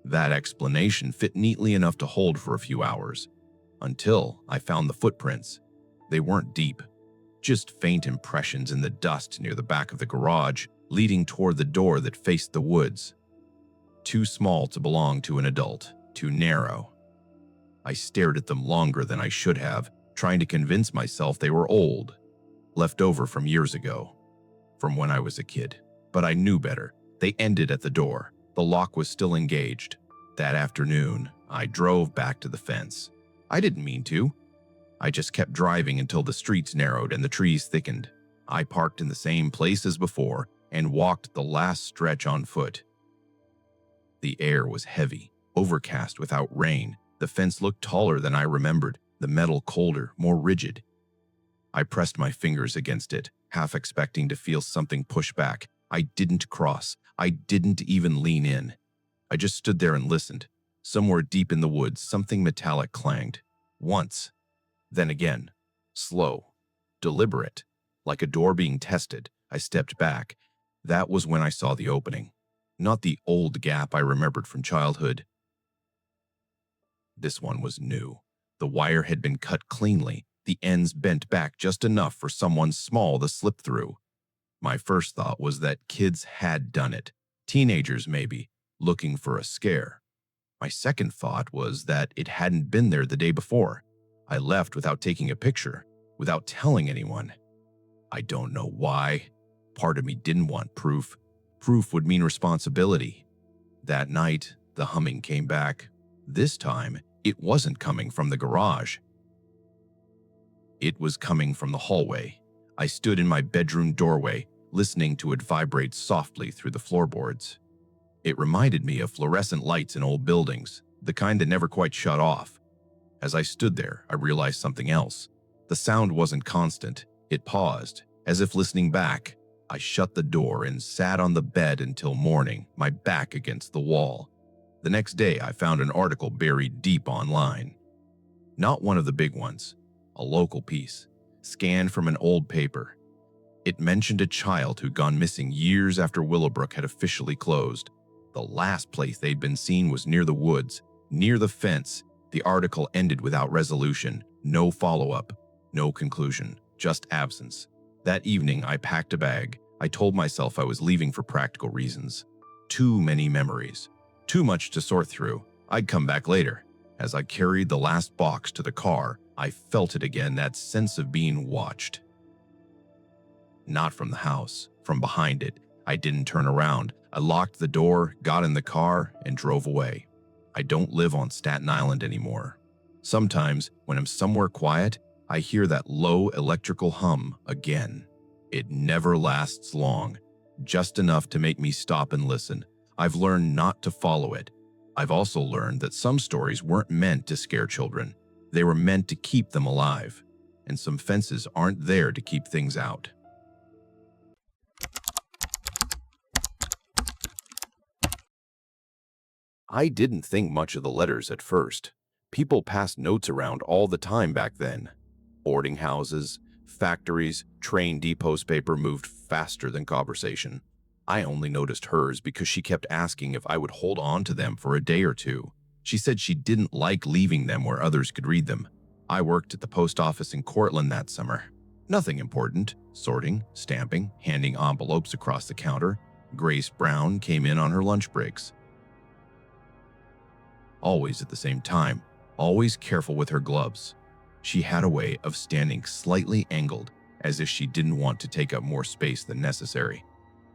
Speaker 1: That explanation fit neatly enough to hold for a few hours, until I found the footprints. They weren't deep, just faint impressions in the dust near the back of the garage, leading toward the door that faced the woods. Too small to belong to an adult, too narrow. I stared at them longer than I should have, trying to convince myself they were old, left over from years ago, from when I was a kid. But I knew better. They ended at the door. The lock was still engaged. That afternoon, I drove back to the fence. I didn't mean to. I just kept driving until the streets narrowed and the trees thickened. I parked in the same place as before and walked the last stretch on foot. The air was heavy, overcast without rain. The fence looked taller than I remembered, the metal colder, more rigid. I pressed my fingers against it, half expecting to feel something push back. I didn't cross. I didn't even lean in. I just stood there and listened. Somewhere deep in the woods, something metallic clanged. Once. Then again. Slow. Deliberate. Like a door being tested. I stepped back. That was when I saw the opening. Not the old gap I remembered from childhood. This one was new. The wire had been cut cleanly, the ends bent back just enough for someone small to slip through. My first thought was that kids had done it. Teenagers, maybe, looking for a scare. My second thought was that it hadn't been there the day before. I left without taking a picture, without telling anyone. I don't know why. Part of me didn't want proof. Proof would mean responsibility. That night, the humming came back. This time, it wasn't coming from the garage. It was coming from the hallway. I stood in my bedroom doorway, listening to it vibrate softly through the floorboards. It reminded me of fluorescent lights in old buildings, the kind that never quite shut off. As I stood there, I realized something else. The sound wasn't constant. It paused, as if listening back. I shut the door and sat on the bed until morning, my back against the wall. The next day, I found an article buried deep online. Not one of the big ones, a local piece, scanned from an old paper. It mentioned a child who'd gone missing years after Willowbrook had officially closed. The last place they'd been seen was near the woods, near the fence. The article ended without resolution, no follow-up, no conclusion, just absence. That evening, I packed a bag. I told myself I was leaving for practical reasons. Too many memories. Too much to sort through. I'd come back later. As I carried the last box to the car, I felt it again, that sense of being watched. Not from the house, from behind it. I didn't turn around. I locked the door, got in the car, and drove away. I don't live on Staten Island anymore. Sometimes, when I'm somewhere quiet, I hear that low electrical hum again. It never lasts long, just enough to make me stop and listen. I've learned not to follow it. I've also learned that some stories weren't meant to scare children. They were meant to keep them alive. And some fences aren't there to keep things out. I didn't think much of the letters at first. People passed notes around all the time back then. Boarding houses, factories, train depots paper moved faster than conversation. I only noticed hers because she kept asking if I would hold on to them for a day or two. She said she didn't like leaving them where others could read them. I worked at the post office in Cortland that summer. Nothing important. Sorting, stamping, handing envelopes across the counter. Grace Brown came in on her lunch breaks. Always at the same time, always careful with her gloves. She had a way of standing slightly angled, as if she didn't want to take up more space than necessary.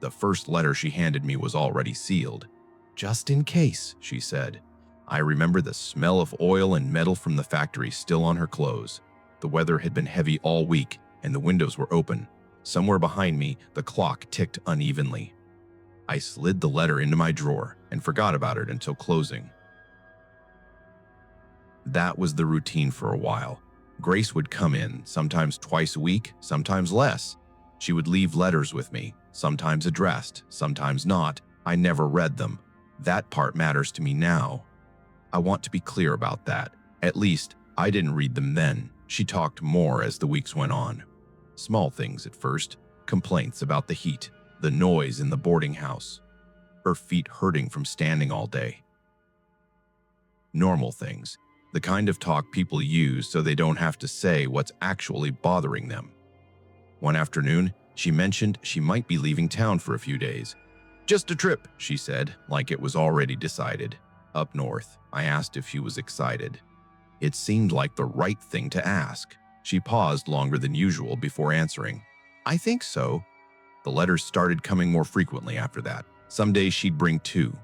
Speaker 1: The first letter she handed me was already sealed. "Just in case," she said. I remember the smell of oil and metal from the factory still on her clothes. The weather had been heavy all week, and the windows were open. Somewhere behind me, the clock ticked unevenly. I slid the letter into my drawer and forgot about it until closing. That was the routine for a while. Grace would come in, sometimes twice a week, sometimes less. She would leave letters with me, sometimes addressed, sometimes not. I never read them. That part matters to me now. I want to be clear about that. At least, I didn't read them then. She talked more as the weeks went on. Small things at first, complaints about the heat, the noise in the boarding house, her feet hurting from standing all day. Normal things, the kind of talk people use so they don't have to say what's actually bothering them. One afternoon, she mentioned she might be leaving town for a few days. "Just a trip," she said, like it was already decided. Up north, I asked if she was excited. It seemed like the right thing to ask. She paused longer than usual before answering. "I think so." The letters started coming more frequently after that. Some days she'd bring 2.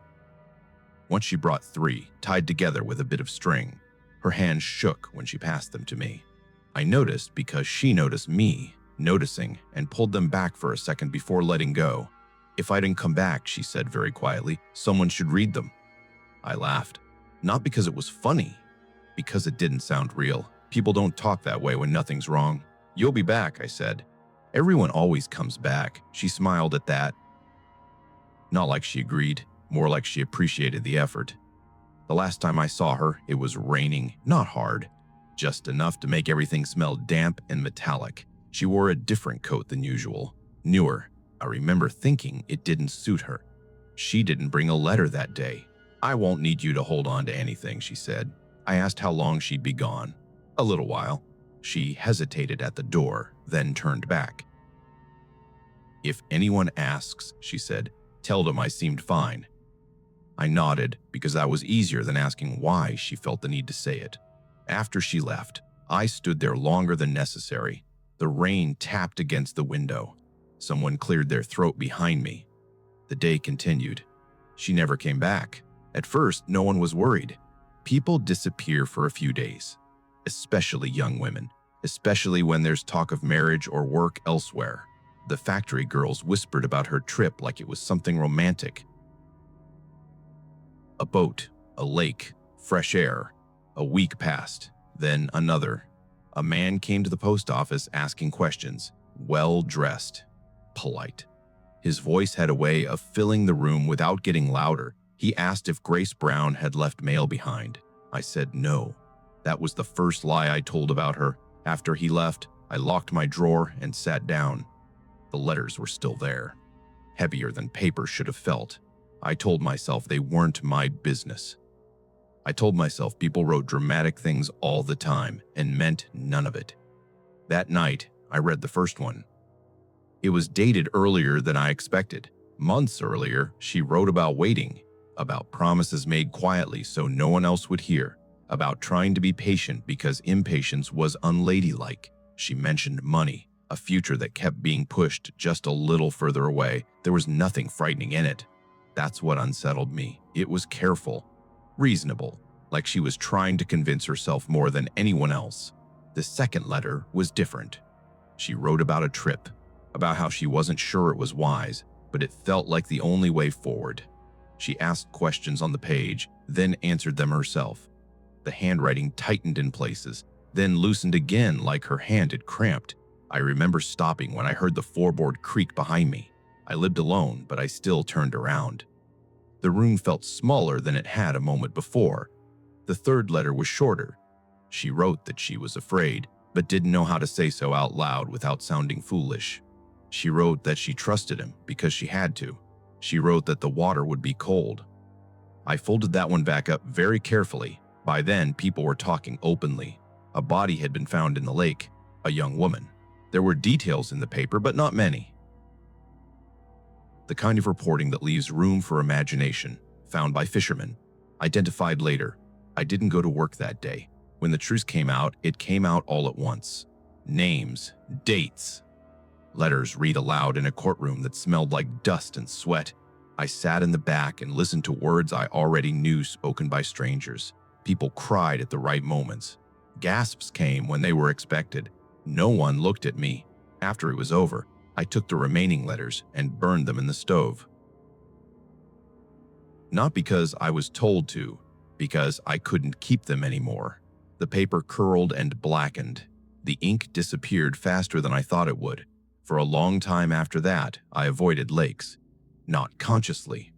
Speaker 1: Once she brought 3, tied together with a bit of string. Her hands shook when she passed them to me. I noticed because she noticed me noticing and pulled them back for a second before letting go. "If I didn't come back," she said very quietly, "someone should read them." I laughed. Not because it was funny, because it didn't sound real. People don't talk that way when nothing's wrong. "You'll be back," I said. "Everyone always comes back." She smiled at that. Not like she agreed, more like she appreciated the effort. The last time I saw her, it was raining, not hard, just enough to make everything smell damp and metallic. She wore a different coat than usual, newer. I remember thinking it didn't suit her. She didn't bring a letter that day. "I won't need you to hold on to anything," she said. I asked how long she'd be gone. "A little while." She hesitated at the door, then turned back. "If anyone asks," she said, "tell them I seemed fine." I nodded because that was easier than asking why she felt the need to say it. After she left, I stood there longer than necessary. The rain tapped against the window. Someone cleared their throat behind me. The day continued. She never came back. At first, no one was worried. People disappear for a few days, especially young women, especially when there's talk of marriage or work elsewhere. The factory girls whispered about her trip like it was something romantic. A boat, a lake, fresh air. A week passed, then another. A man came to the post office asking questions, well-dressed, polite. His voice had a way of filling the room without getting louder. He asked if Grace Brown had left mail behind. I said no. That was the first lie I told about her. After he left, I locked my drawer and sat down. The letters were still there, heavier than paper should have felt. I told myself they weren't my business. I told myself people wrote dramatic things all the time and meant none of it. That night, I read the first one. It was dated earlier than I expected. Months earlier, she wrote about waiting, about promises made quietly so no one else would hear, about trying to be patient because impatience was unladylike. She mentioned money, a future that kept being pushed just a little further away. There was nothing frightening in it. That's what unsettled me. It was careful, reasonable, like she was trying to convince herself more than anyone else. The second letter was different. She wrote about a trip, about how she wasn't sure it was wise, but it felt like the only way forward. She asked questions on the page, then answered them herself. The handwriting tightened in places, then loosened again like her hand had cramped. I remember stopping when I heard the floorboard creak behind me. I lived alone, but I still turned around. The room felt smaller than it had a moment before. The third letter was shorter. She wrote that she was afraid, but didn't know how to say so out loud without sounding foolish. She wrote that she trusted him because she had to. She wrote that the water would be cold. I folded that one back up very carefully. By then, people were talking openly. A body had been found in the lake, a young woman. There were details in the paper, but not many. The kind of reporting that leaves room for imagination, found by fishermen. Identified later. I didn't go to work that day. When the truth came out, it came out all at once. Names, dates. Letters read aloud in a courtroom that smelled like dust and sweat. I sat in the back and listened to words I already knew spoken by strangers. People cried at the right moments. Gasps came when they were expected. No one looked at me. After it was over, I took the remaining letters and burned them in the stove. Not because I was told to, because I couldn't keep them anymore. The paper curled and blackened. The ink disappeared faster than I thought it would. For a long time after that, I avoided lakes. Not consciously.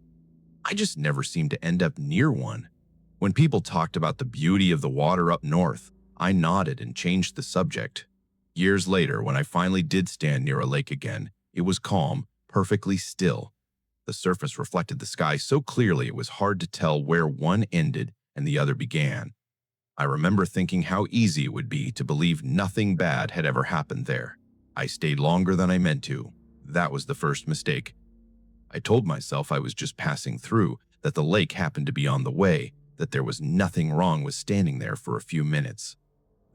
Speaker 1: I just never seemed to end up near one. When people talked about the beauty of the water up north, I nodded and changed the subject. Years later, when I finally did stand near a lake again, it was calm, perfectly still. The surface reflected the sky so clearly it was hard to tell where one ended and the other began. I remember thinking how easy it would be to believe nothing bad had ever happened there. I stayed longer than I meant to. That was the first mistake. I told myself I was just passing through, that the lake happened to be on the way, that there was nothing wrong with standing there for a few minutes.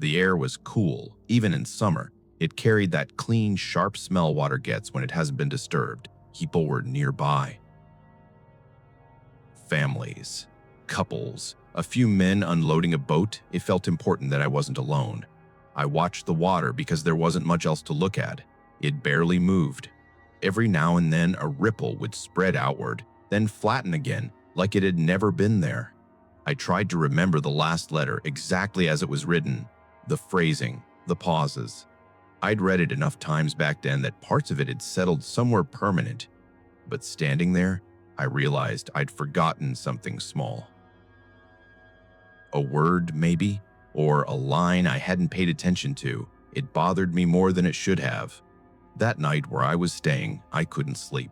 Speaker 1: The air was cool, even in summer. It carried that clean, sharp smell water gets when it hasn't been disturbed. People were nearby. Families, couples, a few men unloading a boat. It felt important that I wasn't alone. I watched the water because there wasn't much else to look at. It barely moved. Every now and then a ripple would spread outward, then flatten again, like it had never been there. I tried to remember the last letter exactly as it was written, the phrasing, the pauses. I'd read it enough times back then that parts of it had settled somewhere permanent. But standing there, I realized I'd forgotten something small. A word, maybe, or a line I hadn't paid attention to. It bothered me more than it should have. That night where I was staying, I couldn't sleep.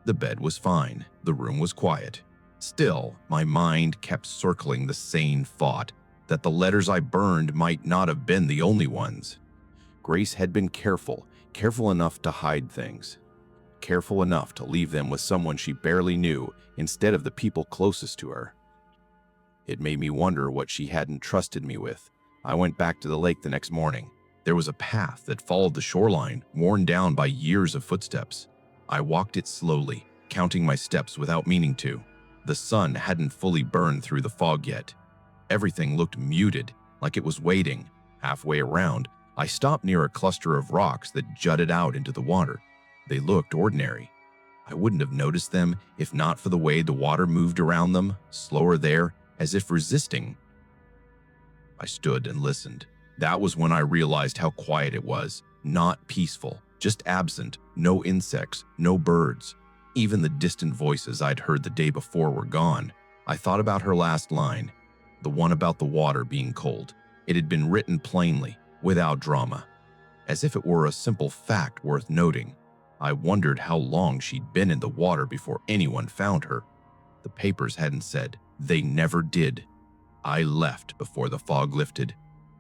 Speaker 1: The bed was fine. The room was quiet. Still, my mind kept circling the sane thought that the letters I burned might not have been the only ones. Grace had been careful enough to hide things. Careful enough to leave them with someone she barely knew instead of the people closest to her. It made me wonder what she hadn't trusted me with. I went back to the lake the next morning. There was a path that followed the shoreline, worn down by years of footsteps. I walked it slowly, counting my steps without meaning to. The sun hadn't fully burned through the fog yet. Everything looked muted, like it was waiting. Halfway around, I stopped near a cluster of rocks that jutted out into the water. They looked ordinary. I wouldn't have noticed them if not for the way the water moved around them, slower there, as if resisting. I stood and listened. That was when I realized how quiet it was. Not peaceful, just absent, no insects, no birds. Even the distant voices I'd heard the day before were gone. I thought about her last line, the one about the water being cold. It had been written plainly, without drama, as if it were a simple fact worth noting. I wondered how long she'd been in the water before anyone found her. The papers hadn't said. They never did. I left before the fog lifted.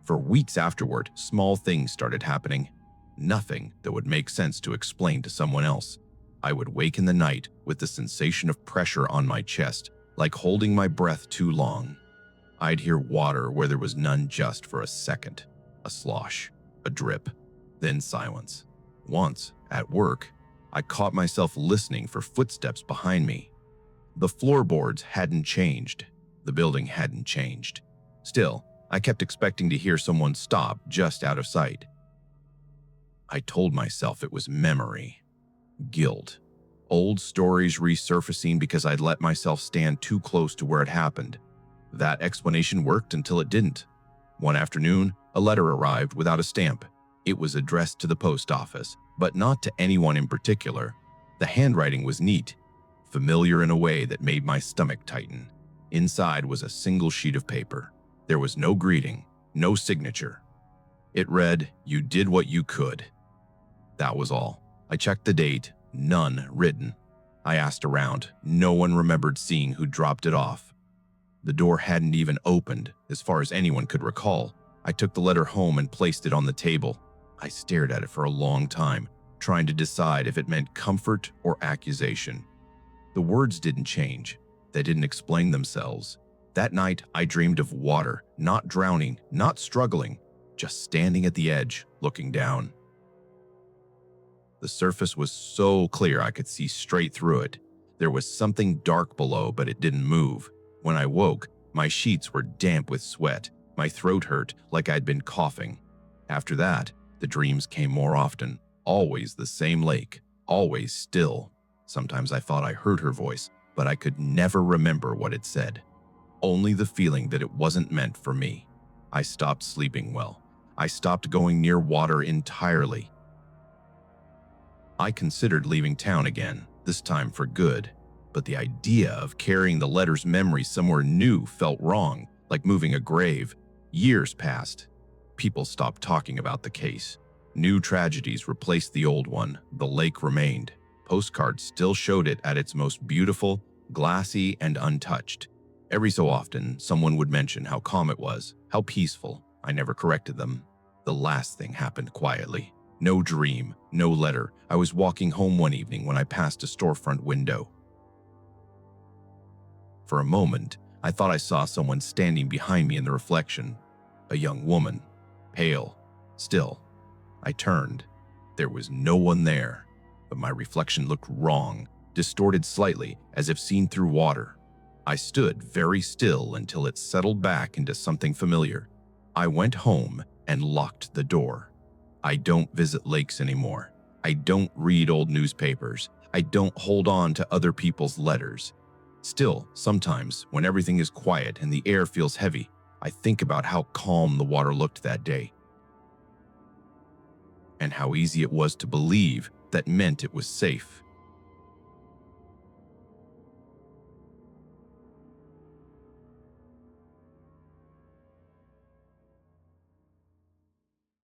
Speaker 1: For weeks afterward, small things started happening. Nothing that would make sense to explain to someone else. I would wake in the night with the sensation of pressure on my chest, like holding my breath too long. I'd hear water where there was none just for a second. A slosh, a drip, then silence. Once, at work, I caught myself listening for footsteps behind me. The floorboards hadn't changed. The building hadn't changed. Still, I kept expecting to hear someone stop just out of sight. I told myself it was memory. Guilt. Old stories resurfacing because I'd let myself stand too close to where it happened. That explanation worked until it didn't. One afternoon, a letter arrived without a stamp. It was addressed to the post office, but not to anyone in particular. The handwriting was neat. familiar in a way that made my stomach tighten. Inside was a single sheet of paper. There was no greeting, no signature. It read, "You did what you could." That was all. I checked the date, none written. I asked around. No one remembered seeing who dropped it off. The door hadn't even opened, as far as anyone could recall. I took the letter home and placed it on the table. I stared at it for a long time, trying to decide if it meant comfort or accusation. The words didn't change. They didn't explain themselves. That night, I dreamed of water, not drowning, not struggling, just standing at the edge, looking down. The surface was so clear I could see straight through it. There was something dark below, but it didn't move. When I woke, my sheets were damp with sweat. My throat hurt like I'd been coughing. After that, the dreams came more often. Always the same lake, always still. Sometimes I thought I heard her voice, but I could never remember what it said. Only the feeling that it wasn't meant for me. I stopped sleeping well. I stopped going near water entirely. I considered leaving town again, this time for good, but the idea of carrying the letter's memory somewhere new felt wrong, like moving a grave. Years passed. People stopped talking about the case. New tragedies replaced the old one. The lake remained. Postcards still showed it at its most beautiful, glassy, and untouched. Every so often, someone would mention how calm it was, how peaceful. I never corrected them. The last thing happened quietly. No dream, no letter. I was walking home one evening when I passed a storefront window. For a moment, I thought I saw someone standing behind me in the reflection. A young woman, pale, still. I turned. There was no one there, but my reflection looked wrong, distorted slightly, as if seen through water. I stood very still until it settled back into something familiar. I went home and locked the door. I don't visit lakes anymore. I don't read old newspapers. I don't hold on to other people's letters. Still, sometimes, when everything is quiet and the air feels heavy, I think about how calm the water looked that day. And how easy it was to believe that meant it was safe.